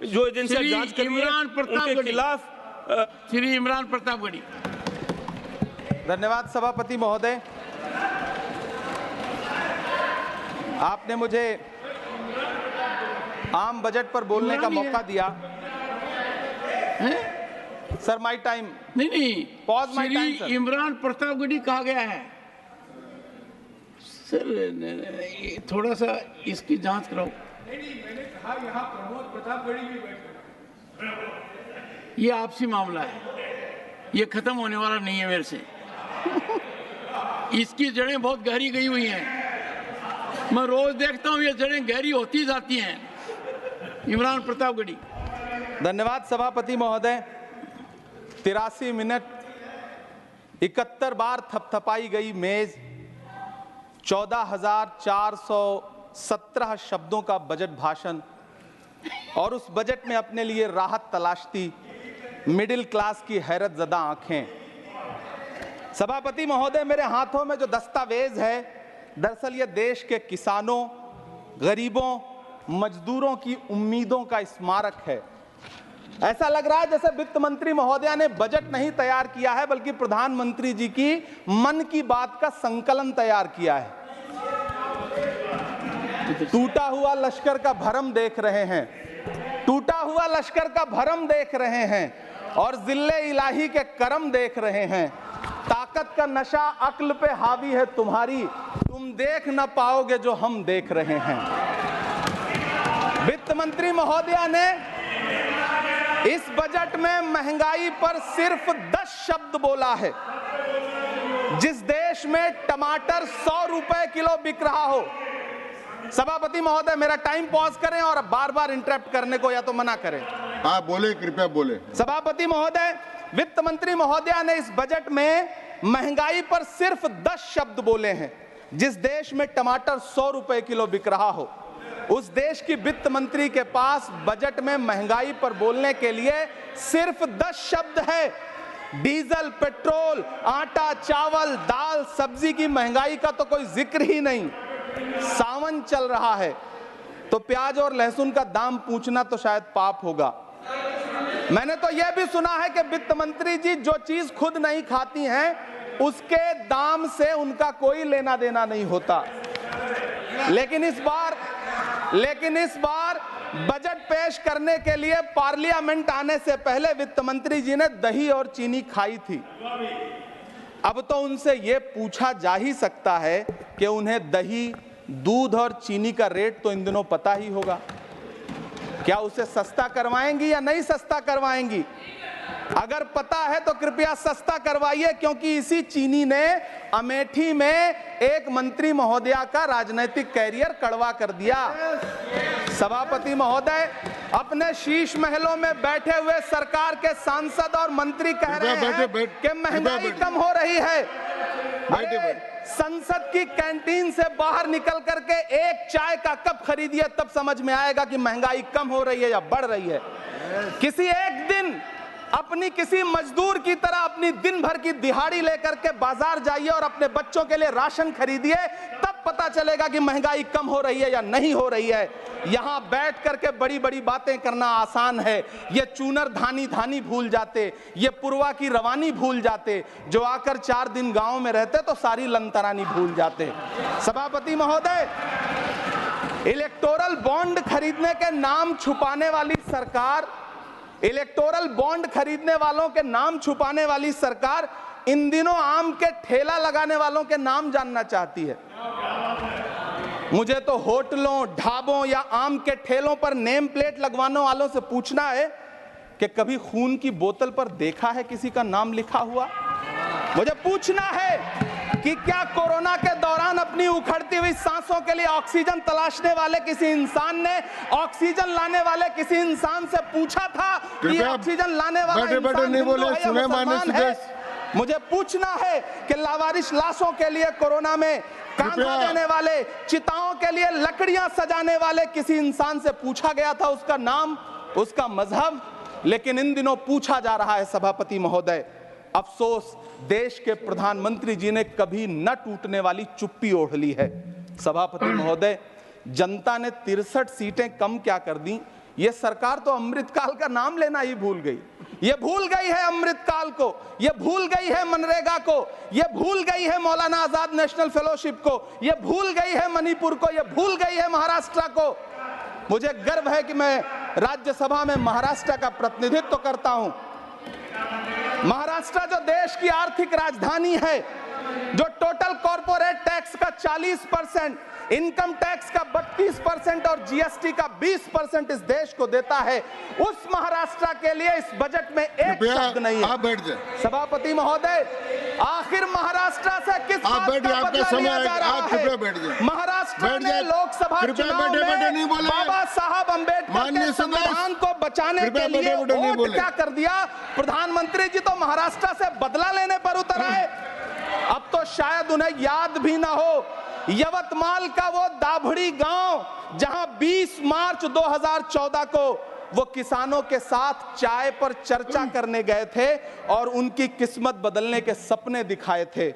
जो एजेंसियां जांच कर रही हैं उनके खिलाफ श्री इमरान प्रतापगढ़ी। धन्यवाद सभापति महोदय। आपने मुझे आम बजट पर बोलने का मौका दिया। Sir my time. नहीं, pause my time sir. Imran Pratapgarhi कहा गया है सर, थोड़ा सा इसकी जांच कराओ। मैंने कहा यहाँ प्रमोद प्रतापगढ़ी भी बैठे। ये आपसी मामला है, ये खत्म होने वाला नहीं है मेरे से। इसकी जड़ें बहुत गहरी गई हुई हैं, मैं रोज देखता हूँ ये जड़ें गहरी होती जाती हैं। इमरान प्रतापगढ़ी। धन्यवाद सभापति महोदय। 83 मिनट 71 बार थपथपाई गई मेज, 14,417 शब्दों का बजट भाषण और उस बजट में अपने लिए राहत तलाशती मिडिल क्लास की हैरत ज़दा आंखें। सभापति महोदय, मेरे हाथों में जो दस्तावेज है दरअसल ये देश के किसानों, गरीबों, मजदूरों की उम्मीदों का स्मारक है। ऐसा लग रहा है जैसे वित्त मंत्री महोदया ने बजट नहीं तैयार किया है बल्कि प्रधानमंत्री जी की मन की बात का संकलन तैयार किया है। टूटा हुआ लश्कर का भरम देख रहे हैं, टूटा हुआ लश्कर का भरम देख रहे हैं और जिल्ले इलाही के करम देख रहे हैं। ताकत का नशा अक्ल पे हावी है तुम्हारी, तुम देख न पाओगे जो हम देख रहे हैं। वित्त मंत्री महोदया ने इस बजट में महंगाई पर सिर्फ 10 शब्द बोला है। जिस देश में टमाटर 100 रुपए किलो बिक रहा हो। सभापति महोदय, मेरा टाइम पॉज करें और बार बार इंटरप्ट करने को या तो मना करें। हाँ बोले, कृपया बोले। सभापति महोदय, वित्त मंत्री महोदया ने इस बजट में महंगाई पर सिर्फ 10 शब्द बोले हैं। जिस देश में टमाटर 100 रुपए किलो बिक रहा हो, उस देश की वित्त मंत्री के पास बजट में महंगाई पर बोलने के लिए सिर्फ 10 शब्द है। डीजल, पेट्रोल, आटा, चावल, दाल, सब्जी की महंगाई का तो कोई जिक्र ही नहीं। सावन चल रहा है तो प्याज और लहसुन का दाम पूछना तो शायद पाप होगा। मैंने तो यह भी सुना है कि वित्त मंत्री जी जो चीज खुद नहीं खाती हैं उसके दाम से उनका कोई लेना देना नहीं होता। लेकिन इस बार बजट पेश करने के लिए पार्लियामेंट आने से पहले वित्त मंत्री जी ने दही और चीनी खाई थी। अब तो उनसे यह पूछा जा ही सकता है कि उन्हें दही, दूध और चीनी का रेट तो इन दिनों पता ही होगा। क्या उसे सस्ता करवाएंगी या नहीं सस्ता करवाएंगी? अगर पता है तो कृपया सस्ता करवाइए, क्योंकि इसी चीनी ने अमेठी में एक मंत्री महोदया का राजनीतिक कैरियर कड़वा कर दिया। सभापति महोदय, अपने शीश महलों में बैठे हुए सरकार के सांसद और मंत्री कह रहे हैं कि महंगाई कम हो रही है। संसद की कैंटीन से बाहर निकल करके एक चाय का कप खरीदिए, तब समझ में आएगा कि महंगाई कम हो रही है या बढ़ रही है। किसी एक दिन अपनी किसी मजदूर की तरह अपनी दिन भर की दिहाड़ी लेकर के बाजार जाइए और अपने बच्चों के लिए राशन खरीदिए, तब पता चलेगा कि महंगाई कम हो रही है या नहीं हो रही है। यहां बैठ करके बड़ी बड़ी बातें करना आसान है। ये चूनर धानी धानी भूल जाते, ये पुरवा की रवानी भूल जाते, जो आकर 4 दिन गांव में रहते तो सारी लंतरानी भूल जाते। सभापति महोदय, इलेक्टोरल बॉन्ड खरीदने के नाम छुपाने वाली सरकार, इलेक्टोरल बॉन्ड खरीदने वालों के नाम छुपाने वाली सरकार इन दिनों आम के ठेला लगाने वालों के नाम जानना चाहती है। मुझे तो होटलों, ढाबों या आम के ठेलों पर नेम प्लेट लगवाने वालों से पूछना है कि कभी खून की बोतल पर देखा है किसी का नाम लिखा हुआ? मुझे पूछना है कि क्या कोरोना के दौरान अपनी उखड़ती हुई सांसों के लिए ऑक्सीजन तलाशने वाले किसी इंसान ने ऑक्सीजन लाने वाले किसी इंसान से पूछा था कि ऑक्सीजन लाने वाला इंसान हिंदू है या मुसलमान है? मुझे पूछना है कि लावारिश लाशों के लिए कोरोना में कांधा देने वाले, चिताओं के लिए लकड़ियां सजाने वाले किसी इंसान से पूछा गया था उसका नाम, उसका मजहब? लेकिन इन दिनों पूछा जा रहा है। सभापति महोदय, अफसोस देश के प्रधानमंत्री जी ने कभी न टूटने वाली चुप्पी ओढ़ ली है। सभापति महोदय, जनता ने 63 सीटें कम क्या कर दी, ये सरकार तो अमृतकाल का नाम लेना ही भूल गई। ये भूल गई है अमृतकाल को, ये भूल गई है मनरेगा को, ये भूल गई है मौलाना आजाद नेशनल फेलोशिप को, ये भूल गई है मणिपुर को, ये भूल गई है महाराष्ट्र को। मुझे गर्व है कि मैं राज्यसभा में महाराष्ट्र का प्रतिनिधित्व करता हूं। महाराष्ट्र जो देश की आर्थिक राजधानी है, जो टोटल कॉर्पोरेट टैक्स का 40%, इनकम टैक्स का 32% और जीएसटी का 20% इस देश को देता है, उस महाराष्ट्र के लिए इस बजट में एक शब्द नहीं है। आप बैठ जाए सभापति महोदय, आखिर महाराष्ट्र से किस बात का बदला लिया जा रहा है? महाराष्ट्र ने लोकसभा चुनाव में बाबा साहब अम्बेडकर के संविधान को बचाने के लिए वोट क्या कर दिया? प्रधानमंत्री जी तो महाराष्ट्र से बदला लेने पर उतर आए। अब तो शायद उन्हें याद भी ना हो यवतमाल का वो दाभड़ी गांव जहां 20 मार्च 2014 को वो किसानों के साथ चाय पर चर्चा करने गए थे और उनकी किस्मत बदलने के सपने दिखाए थे।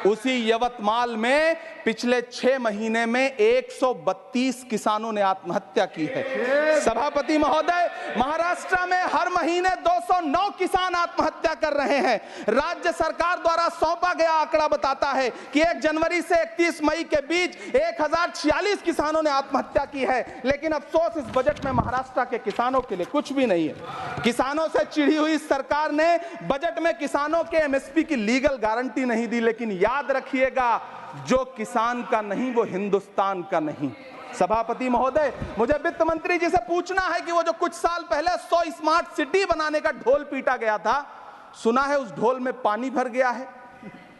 उसी यवतमाल में पिछले 6 महीने में 132 किसानों ने आत्महत्या की है। सभापति महोदय, महाराष्ट्र में हर महीने 209 किसान आत्महत्या कर रहे हैं। राज्य सरकार द्वारा सौंपा गया आंकड़ा बताता है कि 1 जनवरी से 31 मई के बीच 1046 किसानों ने आत्महत्या की है। लेकिन अफसोस, इस बजट में महाराष्ट्र के किसानों के लिए कुछ भी नहीं है। किसानों से चिढ़ी हुई सरकार ने बजट में किसानों के एमएसपी की लीगल गारंटी नहीं दी। लेकिन याद रखिएगा, जो किसान का नहीं वो हिंदुस्तान का नहीं। सभापति महोदय, मुझे वित्त मंत्री जी से पूछना है कि वो जो कुछ साल पहले 100 स्मार्ट सिटी बनाने का ढोल पीटा गया था, सुना है उस ढोल में पानी भर गया है,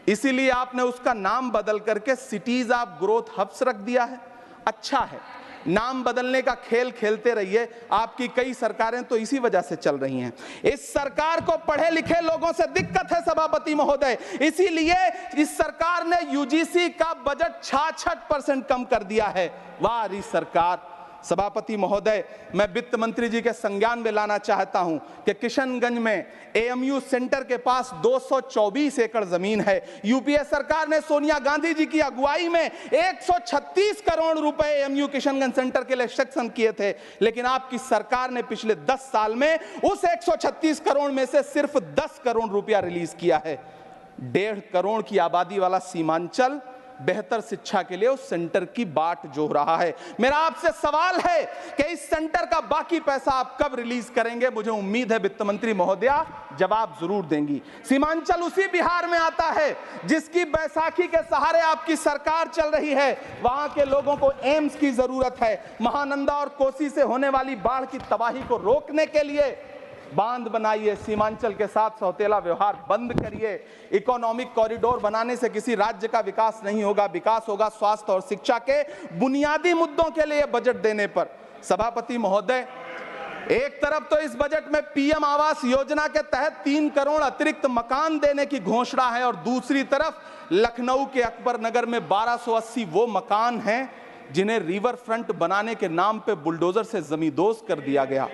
इसीलिए आपने उसका नाम बदल करके सिटीज ऑफ ग्रोथ हब्स रख दिया है। अच्छा है, नाम बदलने का खेल खेलते रहिए, आपकी कई सरकारें तो इसी वजह से चल रही हैं। इस सरकार को पढ़े लिखे लोगों से दिक्कत है सभापति महोदय, इसीलिए इस सरकार ने यूजीसी का बजट 66% कम कर दिया है। वाह री सरकार। सभापति महोदय, मैं वित्त मंत्री जी के संज्ञान में लाना चाहता हूं कि किशनगंज में एएमयू सेंटर के पास 224 एकड़ जमीन है। यूपीए सरकार ने सोनिया गांधी जी की अगुवाई में 136 करोड़ रुपए एएमयू किशनगंज सेंटर के लिए सेक्शन किए थे। लेकिन आपकी सरकार ने पिछले 10 साल में उस 136 करोड़ में से सिर्फ 10 करोड़ रुपया रिलीज किया है। 1.5 करोड़ की आबादी वाला सीमांचल बेहतर शिक्षा के लिए उस सेंटर की बाट जोह रहा है। मेरा आपसे सवाल है कि इस सेंटर का बाकी पैसा आप कब रिलीज करेंगे? मुझे उम्मीद है वित्त मंत्री महोदया जवाब जरूर देंगी। सीमांचल उसी बिहार में आता है जिसकी बैसाखी के सहारे आपकी सरकार चल रही है। वहां के लोगों को एम्स की जरूरत है। महानंदा और कोसी से होने वाली बाढ़ की तबाही को रोकने के लिए बांध बनाइए, सीमांचल के साथ सौतेला व्यवहार बंद करिए। इकोनॉमिक कॉरिडोर बनाने से किसी राज्य का विकास नहीं होगा, विकास होगा स्वास्थ्य और शिक्षा के बुनियादी मुद्दों के लिए बजट देने पर। सभापति महोदय, एक तरफ तो इस बजट में पीएम आवास योजना के तहत 3 करोड़ अतिरिक्त मकान देने की घोषणा है और दूसरी तरफ लखनऊ के अकबर नगर में 1280 वो मकान हैं जिन्हें रिवर फ्रंट बनाने के नाम पे बुलडोजर से जमींदोज कर दिया गया।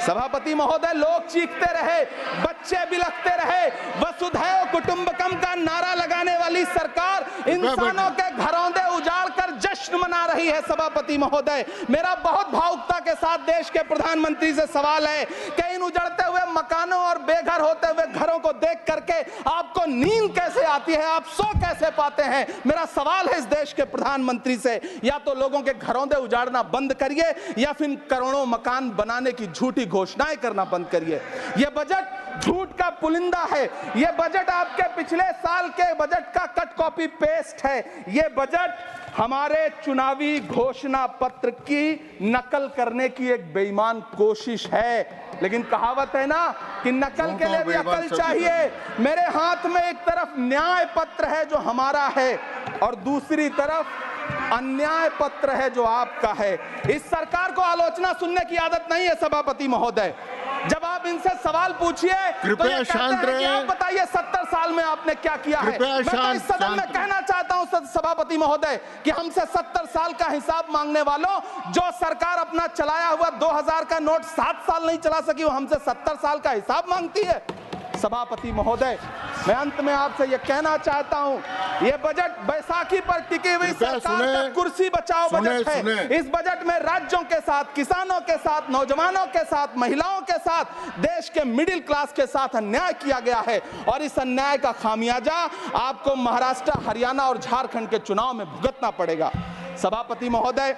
सभापति महोदय, लोग चीखते रहे, बच्चे बिलखते रहे, वसुधैव कुटुंबकम का नारा लगाने वाली सरकार इंसानों के घरौंदे उजाड़ कर जश्न मना रही है। सभापति महोदय, मेरा बहुत भावुकता के साथ देश के प्रधानमंत्री से सवाल है कि इन उजड़ते हुए मकानों और बेघर होते हुए घरों को देख करके आपको नींद कैसे आती है, आप सो कैसे पाते हैं? मेरा सवाल है इस देश के प्रधानमंत्री से, या तो लोगों के घरौंदे उजाड़ना बंद करिए या फिर करोड़ों मकान बनाने की झूठी घोषणाएं करना बंद करिए। यह बजट झूठ का पुलिंदा है। यह बजट आपके पिछले साल के बजट का कट कॉपी पेस्ट है। यह बजट हमारे चुनावी घोषणा पत्र की नकल करने की एक बेईमान कोशिश है। लेकिन कहावत है ना कि नकल के लिए भी अकल चाहिए। मेरे हाथ में एक तरफ न्याय पत्र है जो हमारा है और दूसरी तरफ अन्याय पत्र है जो आपका है। इस सरकार को आलोचना सुनने की आदत नहीं है सभापति महोदय। जब आप इनसे सवाल पूछिए तो ये कहते हैं कि आप बताइए 70 साल में आपने क्या किया है। मैं तो इस सदन में कहना चाहता हूं सभापति महोदय कि हमसे 70 साल का हिसाब मांगने वालों, जो सरकार अपना चलाया हुआ 2000 का नोट 7 साल नहीं चला सकी, वो हमसे 70 साल का हिसाब मांगती है। सभापति महोदय, मैं अंत में आपसे यह कहना चाहता हूं, यह बजट बैसाखी पर टिकी हुई सरकार का कुर्सी बचाओ बजट है। इस बजट में राज्यों के साथ, किसानों के साथ, नौजवानों के साथ, महिलाओं के साथ, देश के मिडिल क्लास के साथ अन्याय किया गया है और इस अन्याय का खामियाजा आपको महाराष्ट्र, हरियाणा और झारखंड के चुनाव में भुगतना पड़ेगा। सभापति महोदय,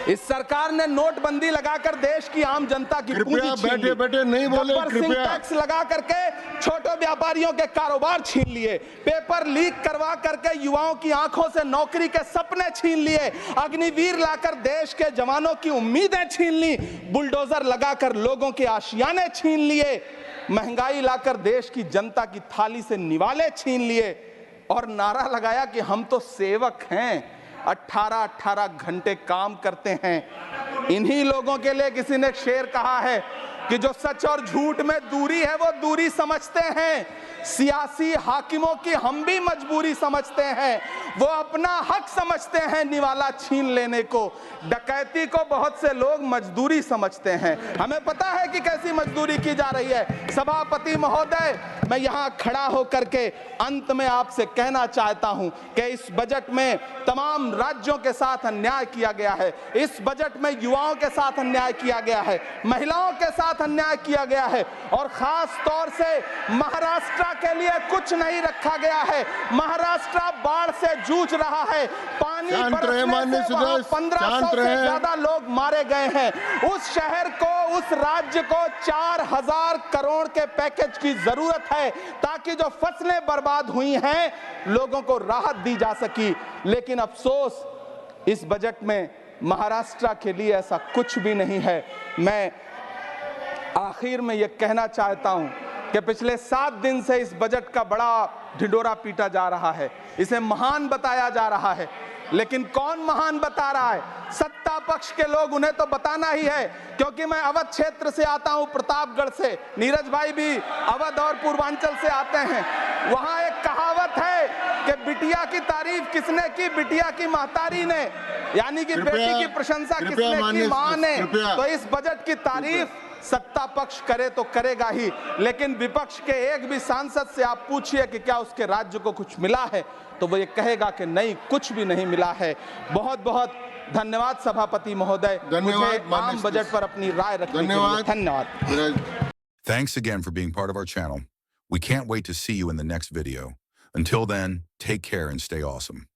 इस सरकार ने नोटबंदी लगाकर देश की आम जनता की पूंजी छीन ली। बैठे नहीं बोले, कृपया। टैक्स लगा करके छोटे व्यापारियों के कारोबार छीन लिए, पेपर लीक करवा करके युवाओं की आंखों से नौकरी के सपने छीन लिए, अग्निवीर लाकर देश के जवानों की उम्मीदें छीन ली, बुलडोजर लगाकर लोगों के आशियाने छीन लिए, महंगाई लाकर देश की जनता की थाली से निवाले छीन लिए और नारा लगाया कि हम तो सेवक हैं, 18-18 घंटे काम करते हैं। इन्हीं लोगों के लिए किसी ने शेर कहा है कि जो सच और झूठ में दूरी है वो दूरी समझते हैं, सियासी हाकिमों की हम भी मजबूरी समझते हैं, वो अपना हक समझते हैं निवाला छीन लेने को, डकैती को बहुत से लोग मजदूरी समझते हैं। हमें पता है कि कैसी मजदूरी की जा रही है। सभापति महोदय, मैं यहां खड़ा होकर के अंत में आपसे कहना चाहता हूं कि इस बजट में तमाम राज्यों के साथ अन्याय किया गया है, इस बजट में युवाओं के साथ अन्याय किया गया है, महिलाओं के साथ अन्याय किया गया है और खास तौर से महाराष्ट्र के लिए कुछ नहीं रखा गया है। महाराष्ट्र बाढ़ से जूझ रहा है, पानी बरसने से वहां 1500 से ज्यादा लोग मारे गए हैं। उस शहर को, उस राज्य को 4000 करोड़ के पैकेज की जरूरत है ताकि जो फसलें बर्बाद हुई हैं लोगों को राहत दी जा सकी। लेकिन अफसोस, इस बजट में महाराष्ट्र के लिए ऐसा कुछ भी नहीं है। मैं आखिर में यह कहना चाहता हूं कि पिछले 7 दिन से इस बजट का बड़ा ढिंढोरा पीटा जा रहा है, इसे महान बताया जा रहा है, लेकिन कौन महान बता रहा है? सत्ता पक्ष के लोग, उन्हें तो बताना ही है। क्योंकि मैं अवध क्षेत्र से आता हूं, प्रतापगढ़ से, नीरज भाई भी अवध और पूर्वांचल से आते हैं। वहां एक कहावत है कि बिटिया की तारीफ किसने की? बिटिया की महतारी ने, यानी कि बेटी की प्रशंसा किसने की? मां ने। तो इस बजट की तारीफ सत्ता पक्ष करे तो करेगा ही, लेकिन विपक्ष के एक भी सांसद से आप पूछिए कि क्या उसके राज्य को कुछ मिला है, तो वो ये कहेगा कि नहीं, कुछ भी नहीं मिला है। बहुत बहुत धन्यवाद सभापति महोदय, मुझे आम बजट पर अपनी राय रखने के लिए धन्यवाद। Thanks again for being part of our channel. We can't wait to see you in the next video. Until then, take care and stay awesome.